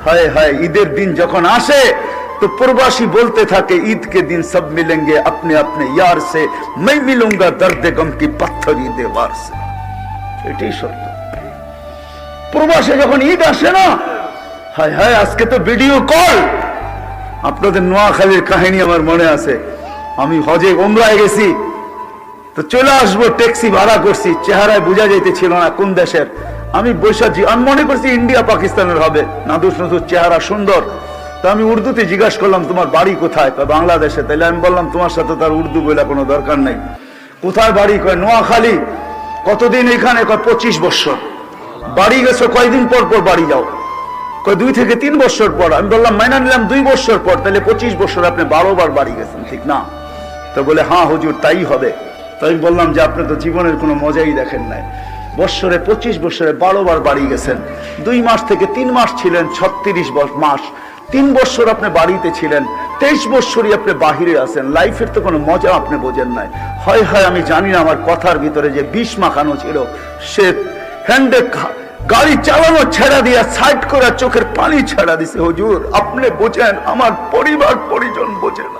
हाय हाय ईদের दिन যখন আসে तो प्रवासी बोलते था कि ईद के दिन सब मिलेंगे अपने अपने यार से, मैं मिलूंगा दर्द गम की पत्थरी दीवार से। এটাই সত্য। প্রবাসে যখন ঈদ আসে না, হায় হায় আজকে তো ভিডিও কল। আপনাদের নোয়াখালীর কাহিনী আমার মনে আছে। আমি হজে ওমরায় গেছি, তো চলে আসবো, ট্যাক্সি ভাড়া করছি, চেহারায় বোঝা যাইতেছিল না কোন দেশের। আমি বৈশাখী, আমি মনে করছি ইন্ডিয়া পাকিস্তানের হবে, নাদুস নাদুস চেহারা সুন্দর। তো আমি উর্দুতে জিজ্ঞাসা করলাম তোমার বাড়ি কোথায়? কয় বাংলাদেশে। তাইলে আমি বললাম তোমার সাথে তার উর্দু বলে কোনো দরকার নাই। কোথায় বাড়ি? কয় নোয়াখালী। কতদিন এখানে? কয় 25 বছর। বাড়ি গেছো কয়দিন পর পর বাড়ি যাও? কয় 2 থেকে 3 বছর পর। আমি বললাম মাইনা নিলাম 2 বছর পর, তাহলে 25 বছর আপনি 12 বার বাড়ি গেছেন, ঠিক না? তো বলে হ্যাঁ হুজুর তাই হবে। তো আমি বললাম যে আপনি তো জীবনের কোনো মজাই দেখেন নাই। বছরে 25 বছরে 12 বার বাড়ি গেছেন। 2 মাস থেকে 3 মাস ছিলেন, 36 মাস। 3 বছর আপনি বাড়িতে ছিলেন, 23 বছরই আপনি বাহিরে আছেন। লাইফের তো কোনো মজা আপনি বোঝেন নাই। হয় হয় আমি জানি না আমার কথার ভিতরে যে বিষ মাখানো ছিল। সে হ্যান্ডে গাড়ি চালানো ছেড়া দিয়া সাইড করে চোখের পানি ছেড়া দিছে। হুজুর আপনি বোঝেন, আমার পরিবার পরিজন বোঝে না।